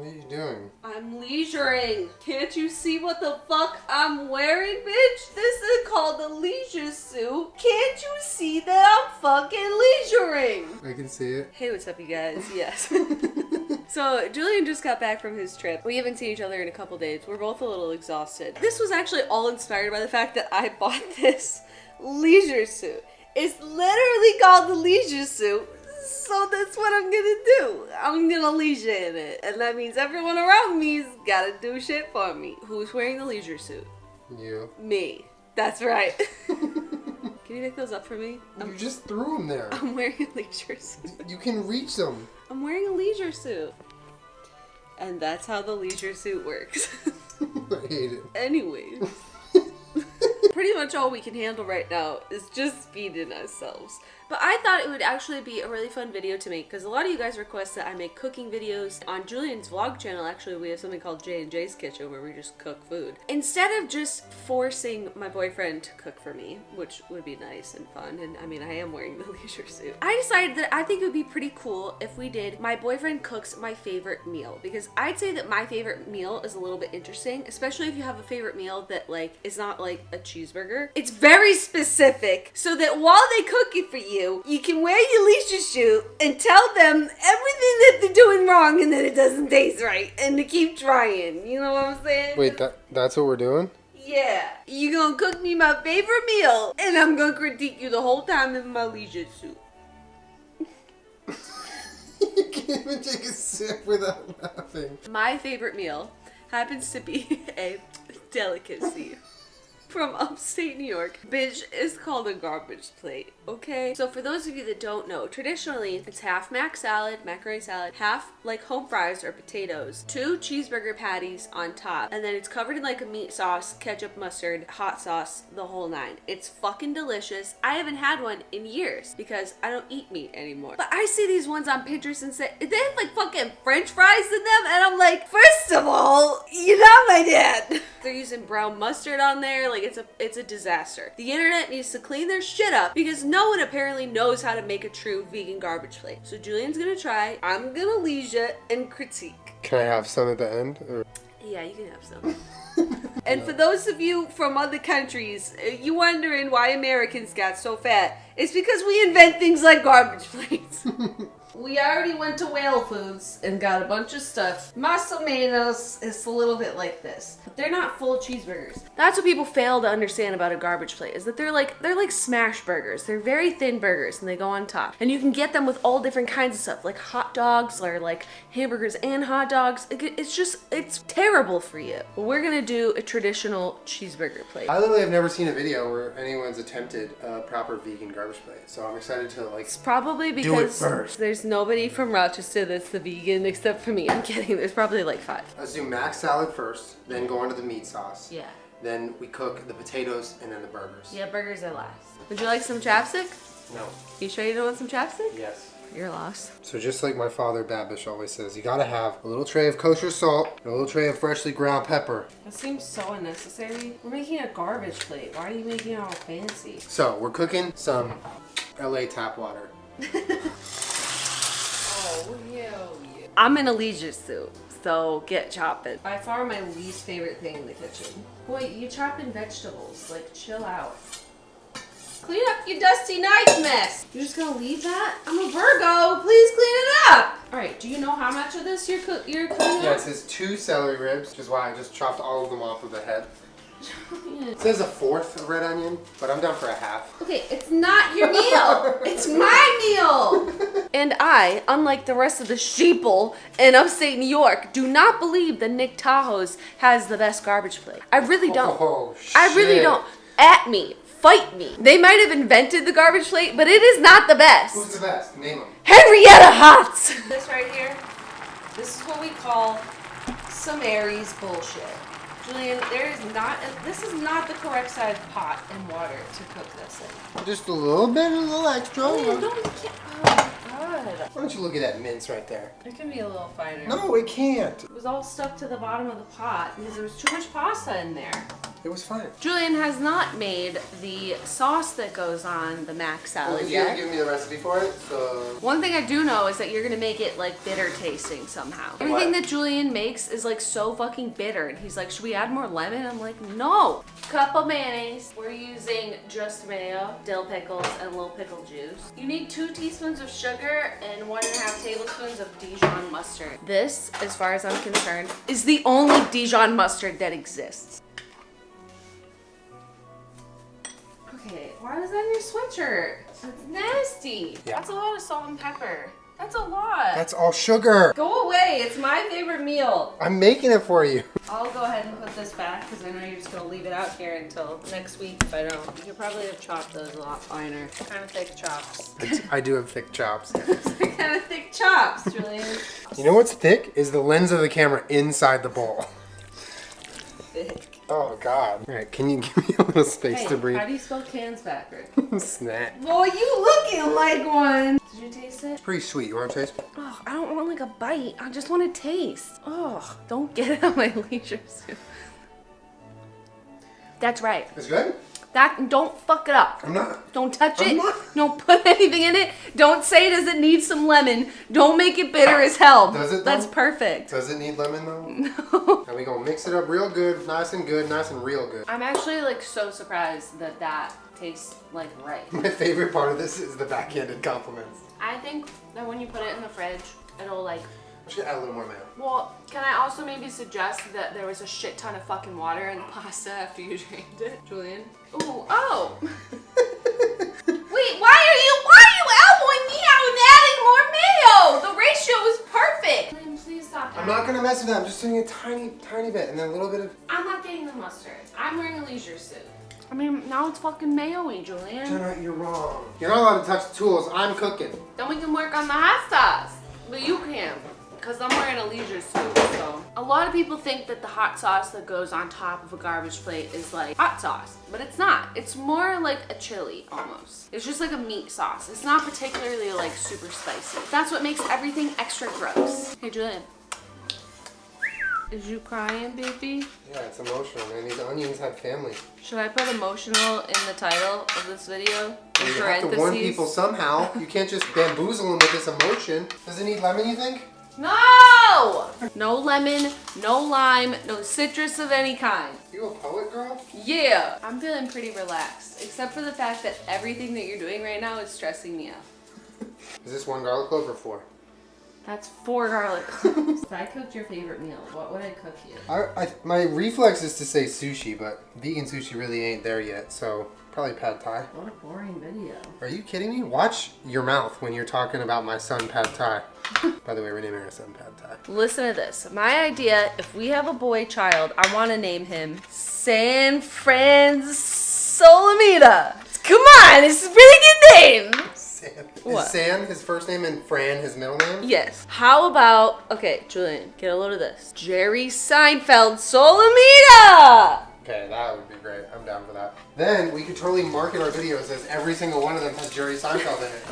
What are you doing? I'm leisuring. Can't you see what the fuck I'm wearing, bitch? This is called a leisure suit. Can't you see that I'm fucking leisuring? I can see it. Hey, what's up, you guys? Yes. So, Julian just got back from his trip. We haven't seen each other in a couple days. We're both a little exhausted. This was actually all inspired by the fact that I bought this leisure suit. It's literally called the leisure suit. So that's what I'm gonna do. I'm gonna leisure in it. And that means everyone around me's gotta do shit for me. Who's wearing the leisure suit? You. Me. That's right. Can you pick those up for me? You just threw them there. I'm wearing a leisure suit. You can reach them. I'm wearing a leisure suit. And that's how the leisure suit works. I hate it. Anyways. Pretty much all we can handle right now is just feeding ourselves. But I thought it would actually be a really fun video to make because a lot of you guys request that I make cooking videos. On Julian's vlog channel, actually, we have something called J&J's Kitchen where we just cook food. Instead of just forcing my boyfriend to cook for me, which would be nice and fun, and I mean, I am wearing the leisure suit, I decided that I think it would be pretty cool if we did my boyfriend cooks my favorite meal, because I'd say that my favorite meal is a little bit interesting, especially if you have a favorite meal that like is not like a cheeseburger. It's very specific so that while they cook it for you, you can wear your leisure suit and tell them everything that they're doing wrong and that it doesn't taste right and to keep trying. You know what I'm saying? Wait, that's what we're doing? Yeah. You're gonna cook me my favorite meal and I'm gonna critique you the whole time in my leisure suit. You can't even take a sip without laughing. My favorite meal happens to be a delicacy from upstate New York. Bitch, it's called a garbage plate, okay? So for those of you that don't know, traditionally it's half mac salad, macaroni salad, half like home fries or potatoes, 2 cheeseburger patties on top, and then it's covered in like a meat sauce, ketchup, mustard, hot sauce, the whole 9. It's fucking delicious. I haven't had one in years because I don't eat meat anymore. But I see these ones on Pinterest and say, they have like fucking french fries in them, and I'm like, first of all, you're not my dad. They're using brown mustard on there, like it's a disaster. The internet needs to clean their shit up because no one apparently knows how to make a true vegan garbage plate. So Julian's gonna try, I'm gonna leisure and critique. Can I have some at the end? Or? Yeah, you can have some. And for those of you from other countries, you wondering why Americans got so fat, it's because we invent things like garbage plates. We already went to Whale Foods and got a bunch of stuff. Más o menos is a little bit like this. But they're not full cheeseburgers. That's what people fail to understand about a garbage plate, is that they're like smash burgers. They're very thin burgers and they go on top. And you can get them with all different kinds of stuff, like hot dogs or like hamburgers and hot dogs. It's terrible for you. But we're gonna do a traditional cheeseburger plate. I literally have never seen a video where anyone's attempted a proper vegan garbage plate. So I'm excited to like It's probably because do it first. There's nobody from Rochester that's the vegan except for me. I'm kidding. There's probably like 5. Let's do mac salad first, then go on to the meat sauce. Yeah. Then we cook the potatoes and then the burgers. Yeah, burgers are last. Would you like some chapstick? No. You sure you don't want some chapstick? Yes. You're lost. So just like my father Babish always says, you gotta have a little tray of kosher salt and a little tray of freshly ground pepper. That seems so unnecessary. We're making a garbage plate. Why are you making it all fancy? So we're cooking some LA tap water. Oh, hell yeah. I'm in a leisure suit, so get chopping. By far my least favorite thing in the kitchen. Boy, you chopping vegetables. Like, chill out. Clean up your dusty knife mess. You're just gonna leave that? I'm a Virgo. Please clean it up. All right. Do you know how much of this you're cleaning Yeah, up? it says 2 celery ribs, which is why I just chopped all of them off of the head. It says a 1/4 of red onion, but I'm down for a half. Okay, it's not your meal. It's my meal. And I, unlike the rest of the sheeple in upstate New York, do not believe that Nick Tahoe's has the best garbage plate. I really don't. Oh, I really shit. don't. At me. Fight me. They might have invented the garbage plate, but it is not the best. Who's the best? Name them. Henrietta Hotz. This right here, this is what we call some Aries bullshit. Julian, this is not the correct size pot and water to cook this in. Just a little bit, a little extra. Julian, don't you can't, oh my god. Why don't you look at that mince right there? It can be a little finer. No, it can't. It was all stuck to the bottom of the pot because there was too much pasta in there. It was fine. Julian has not made the sauce that goes on the mac salad You're gonna yet. give me the recipe for it, so. One thing I do know is that you're gonna make it like bitter tasting somehow. Everything that Julian makes is like so fucking bitter, and he's like, should we add more lemon? I'm like, no. Cup of mayonnaise. We're using just mayo, dill pickles, and a little pickle juice. You need 2 teaspoons of sugar and 1.5 tablespoons of Dijon mustard. This, as far as I'm concerned, is the only Dijon mustard that exists. Okay, why is that in your sweatshirt? It's nasty. Yeah. That's a lot of salt and pepper. That's a lot. That's all sugar. Go away. It's my favorite meal. I'm making it for you. I'll go ahead and put this back because I know you're just going to leave it out here until next week if I don't. You could probably have chopped those a lot finer. Kind of thick chops. I do have thick chops. Kind of thick chops, Julian. You know what's thick? Is the lens of the camera inside the bowl. Thick. Oh, God. All right, can you give me a little space Hey, to breathe? how do you spell cans backward? Snack. Well, you looking like one. Did you taste it? Pretty sweet. You want to taste? Oh, I don't want like a bite. I just want to taste. Oh, don't get it on my leisure suit. That's right. It's good? Don't fuck it up. I'm not. Don't touch I'm it. not. Don't put anything in it. Don't say does it need some lemon. Don't make it bitter as hell. Does it, That's though? perfect. Does it need lemon, though? No. And we gonna mix it up real good, nice and real good. I'm actually like so surprised that that tastes like right. My favorite part of this is the backhanded compliments. I think that when you put it in the fridge, it'll like. I should add a little more mayo. Well, can I also maybe suggest that there was a shit ton of fucking water in the pasta after you drained it, Julian? Ooh, oh. Wait, why are you elbowing me out and adding more mayo? The ratio is perfect. Julian, please stop. I'm not gonna mess with that. I'm just doing a tiny bit and then a little bit of. I'm not getting the mustard. I'm wearing a leisure suit. I mean, now it's fucking mayo-y, Julian. Jenna, you're wrong. You're not allowed to touch the tools. I'm cooking. Then we can work on the hot sauce. But you can. Because I'm wearing a leisure suit, so. A lot of people think that the hot sauce that goes on top of a garbage plate is like hot sauce, but it's not. It's more like a chili, almost. It's just like a meat sauce. It's not particularly like super spicy. That's what makes everything extra gross. Hey, Julian. Is you crying, baby? Yeah, it's emotional, man. These onions have family. Should I put emotional in the title of this video? In You have to warn people somehow. You can't just bamboozle them with this emotion. Does it need lemon, you think? No! No lemon, no lime, no citrus of any kind. You a poet, girl? Yeah. I'm feeling pretty relaxed, except for the fact that everything that you're doing right now is stressing me out. Is this 1 garlic clove or 4? That's 4 garlic cloves. If I cooked your favorite meal, what would I cook you? My reflex is to say sushi, but vegan sushi really ain't there yet, so probably pad thai. What a boring video. Are you kidding me? Watch your mouth when you're talking about my son pad thai. By the way, we're naming our son pad thai. Listen to this. My idea, if we have a boy child, I want to name him San Fransolamita. Come on, it's a pretty good name. San. What? Is San his first name and Fran his middle name? Yes. How about, okay, Julian, get a load of this. Jerry Seinfeld Solamita! Okay, that would be great. I'm down for that. Then we could totally market our videos as every single one of them has Jerry Seinfeld in it.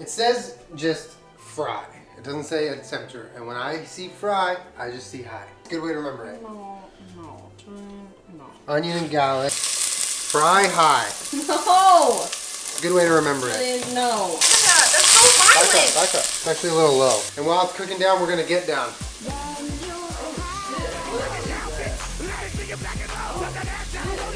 It says just fry. It doesn't say a temperature. And when I see fry, I just see high. Good way to remember it. No. Onion and garlic. Fry high. No! Good way to remember it. Julian, no. Yeah, that's so Back violent! up, back up. It's actually a little low. And while it's cooking down, we're gonna get down.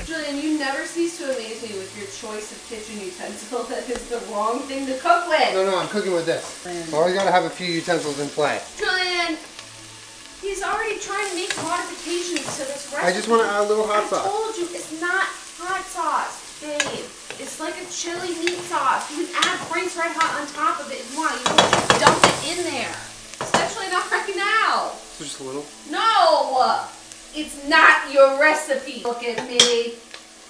Julian, you never cease to amaze me with your choice of kitchen utensil that is the wrong thing to cook with. No, I'm cooking with this. Always gotta have a few utensils in play. Julian, he's already trying to make modifications to this recipe. I just want to add a little hot I sauce. told you, it's not hot sauce, babe. It's like a chili meat sauce. You can add Frank's Red Hot on top of it if you want. You don't just dump it in there. Especially not right now. So just a little. No! It's not your recipe. Look at me.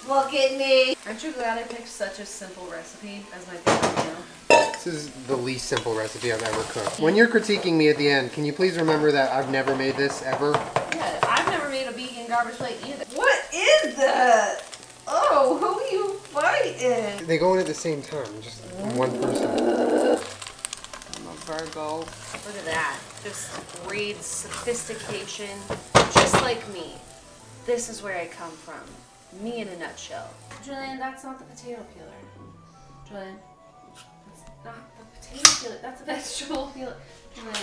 Look at me. Aren't you glad I picked such a simple recipe as my favorite meal? This is the least simple recipe I've ever cooked. When you're critiquing me at the end, can you please remember that I've never made this ever? Yeah, I've never made a vegan garbage plate either. What is that? Oh, who are you fighting? They go in at the same time, just one person. I'm a Virgo. Look at that. Just breeds sophistication, just like me. This is where I come from. Me in a nutshell. Julian, that's not the potato peeler. Julian, that's not the potato peeler. That's a vegetable peeler. Julian,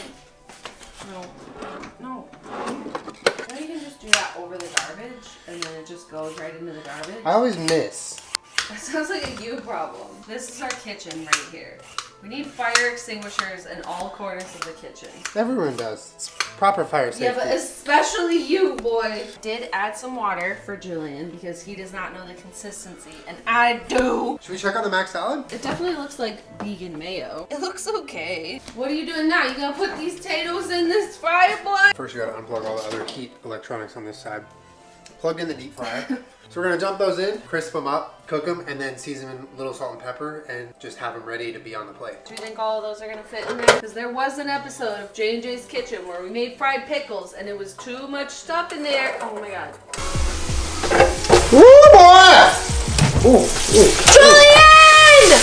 no. Now you can just do that over the garbage, and then it just goes right into the garbage. I always miss. That sounds like a you problem. This is our kitchen right here. We need fire extinguishers in all corners of the kitchen. Everyone does. It's proper fire safety. Yeah, but especially you, boy. Did add some water for Julian because he does not know the consistency, and I do. Should we check on the mac salad? It definitely looks like vegan mayo. It looks okay. What are you doing now? You gonna put these potatoes in this fryer, boy? First, you gotta unplug all the other heat electronics on this side. Plugged in the deep fryer. So we're gonna dump those in, crisp them up, cook them, and then season them in a little salt and pepper, and just have them ready to be on the plate. Do you think all of those are gonna fit in there? Because there was an episode of J&J's Kitchen where we made fried pickles, and it was too much stuff in there. Oh my god. Woo, boy! Ooh. Julian!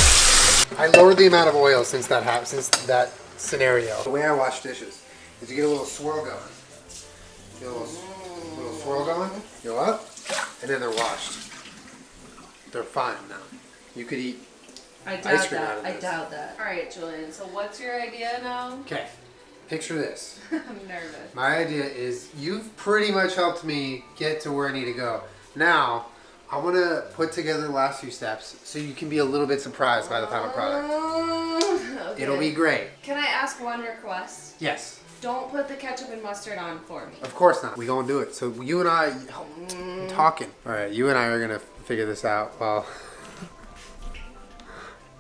I lowered the amount of oil since that happened, since that scenario. The way I wash dishes is you get a little swirl going. Get a little swirl going. Go up, and then they're washed. They're fine now. You could eat ice cream out of this. I doubt that. All right, Julian. So what's your idea now? Okay, picture this. I'm nervous. My idea is you've pretty much helped me get to where I need to go. Now, I want to put together the last few steps so you can be a little bit surprised by the final product. Okay. It'll be great. Can I ask one request? Yes. Don't put the ketchup and mustard on for me. Of course not. We gonna do it. So you and I, I'm talking. All right, you and I are gonna figure this out. Well,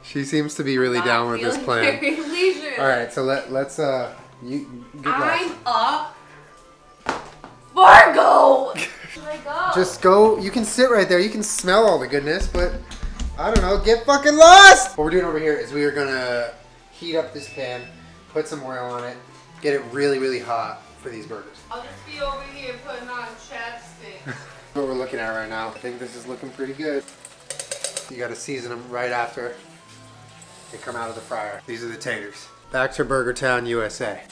she seems to be really down with this plan. Very leisurely. All right, so let's you get I'm up. Fargo. Should I go? Just go. You can sit right there. You can smell all the goodness, but I don't know. Get fucking lost. What we're doing over here is we are gonna heat up this pan, put some oil on it, get it really, really hot for these burgers. I'll just be over here putting on chapstick. What we're looking at right now. I think this is looking pretty good. You got to season them right after they come out of the fryer. These are the taters. Back to Burger Town, USA.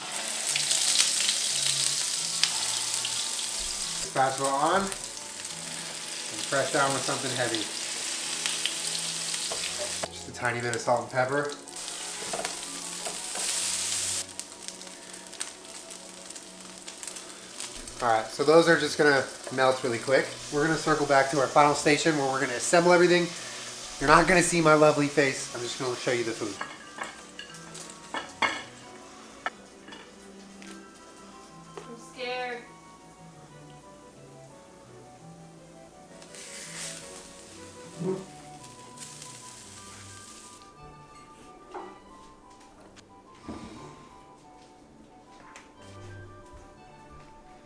Spatula on, and press down with something heavy. Just a tiny bit of salt and pepper. Alright, so those are just gonna melt really quick. We're gonna circle back to our final station where we're gonna assemble everything. You're not gonna see my lovely face. I'm just gonna show you the food. I'm scared.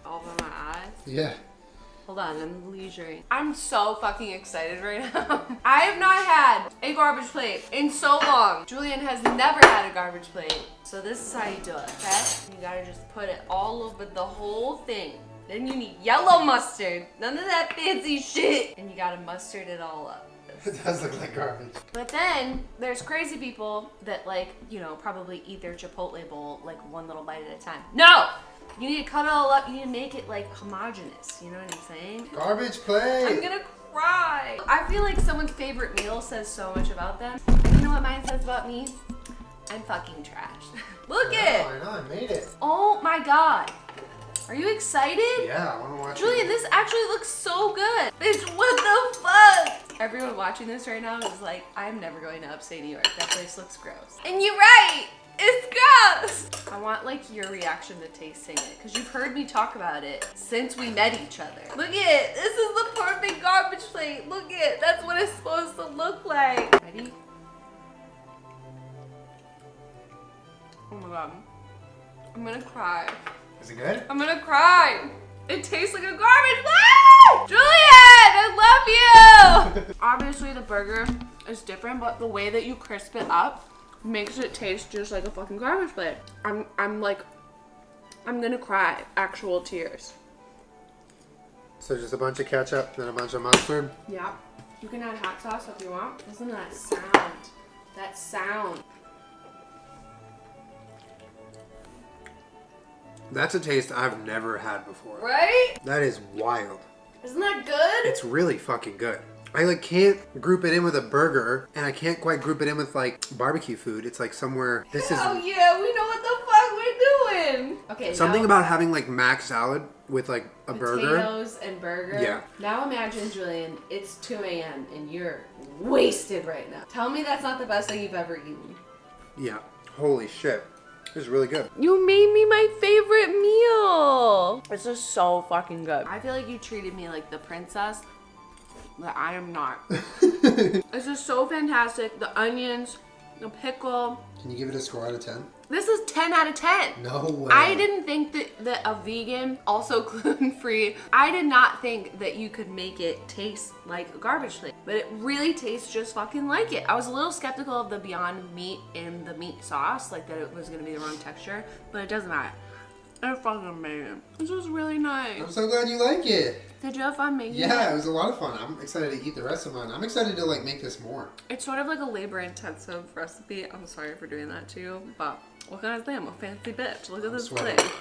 Over my eyes. Yeah. Hold on, I'm leisurely. I'm so fucking excited right now. I have not had a garbage plate in so long. Julian has never had a garbage plate. So this is how you do it, okay? You gotta just put it all over the whole thing. Then you need yellow mustard. None of that fancy shit. And you gotta mustard it all up. It does look like garbage. But then there's crazy people that probably eat their Chipotle bowl like one little bite at a time. No! You need to cut it all up. You need to make it like homogenous. You know what I'm saying? Garbage plate! I'm gonna cry. I feel like someone's favorite meal says so much about them. You know what mine says about me? I'm fucking trash. Look it! I know, I made it. Oh my god. Are you excited? Yeah, I wanna watch Julian, it. this actually looks so good. Bitch, what the fuck? Everyone watching this right now is like, I'm never going to upstate New York. That place looks gross. And you're right. It's gross. I want like your reaction to tasting it because you've heard me talk about it since we met each other. Look at it. This is the perfect garbage plate. Look at it. That's what it's supposed to look like. Ready? Oh my god. I'm gonna cry. Is it good? I'm gonna cry. It tastes like a garbage plate! Julian, I love you! Obviously the burger is different, but the way that you crisp it up makes it taste just like a fucking garbage plate. I'm gonna cry. Actual tears. So just a bunch of ketchup, then a bunch of mustard. Yeah. You can add hot sauce if you want. Listen to that sound. That sound. That's a taste I've never had before. Right? That is wild. Isn't that good? It's really fucking good. I like can't group it in with a burger, and I can't quite group it in with like barbecue food. It's like somewhere. This is Oh yeah, we know what the fuck we're doing. Okay. something now, about having like mac salad with like a burger. potatoes and burger. Yeah. Now imagine, Julian, it's 2 a.m. and you're wasted right now. Tell me that's not the best thing you've ever eaten. Yeah. Holy shit. This is really good. You made me my favorite meal. This is so fucking good. I feel like you treated me like the princess, but I am not. This is so fantastic. The onions, the pickle. Can you give it a score out of 10? This is 10 out of 10. No way. I didn't think that a vegan, also gluten-free, I did not think that you could make it taste like a garbage plate. But it really tastes just fucking like it. I was a little skeptical of the Beyond Meat in the meat sauce, like that it was gonna be the wrong texture, but it doesn't matter. It's fucking amazing. This is really nice. I'm so glad you like it. Did you have fun making it? Yeah, it was a lot of fun. I'm excited to eat the rest of mine. I'm excited to like make this more. It's sort of like a labor-intensive recipe. I'm sorry for doing that to you, but what can I say? I'm a fancy bitch. Look at this sweating. plate.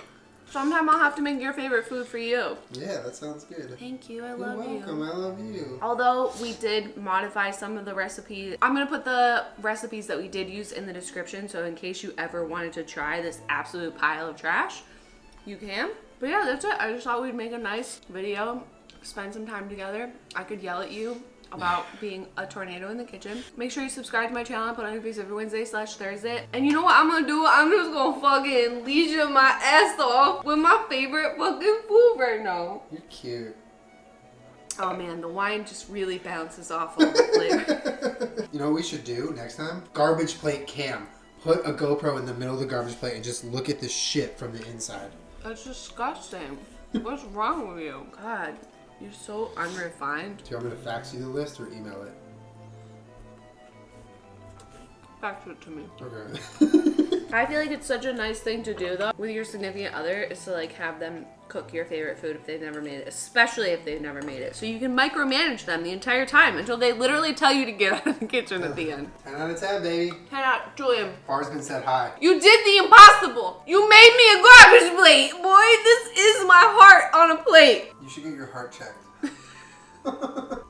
Sometime I'll have to make your favorite food for you. Yeah, that sounds good. Thank you. I You're love you. welcome. I love you. Although we did modify some of the recipes, I'm gonna put the recipes that we did use in the description, so in case you ever wanted to try this absolute pile of trash, you can. But yeah, that's it. I just thought we'd make a nice video, spend some time together. I could yell at you about being a tornado in the kitchen. Make sure you subscribe to my channel. I put on your face every Wednesday/Thursday. And you know what I'm gonna do? I'm just gonna fucking leisure my ass off with my favorite fucking food right now. You're cute. Oh man, the wine just really bounces off all the flavor. You know what we should do next time? Garbage plate cam. Put a GoPro in the middle of the garbage plate and just look at the shit from the inside. That's disgusting. What's wrong with you? God, you're so unrefined. Do you want me to fax you the list or email it? Fax it to me. Okay. I feel like it's such a nice thing to do though with your significant other is to like have them cook your favorite food if they've never made it, especially if they've never made it. So you can micromanage them the entire time until they literally tell you to get out of the kitchen at the end. 10 out of 10, baby. 10 out, Julian. Bar's been set high. You did the impossible. You made me a garbage plate. Boy, this is my heart on a plate. You should get your heart checked.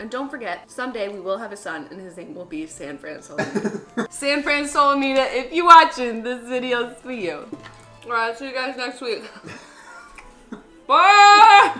And don't forget, someday we will have a son and his name will be San Fran Solomita. San Fran Solomita, if you're watching, this video is for you. Alright, see you guys next week. Bye!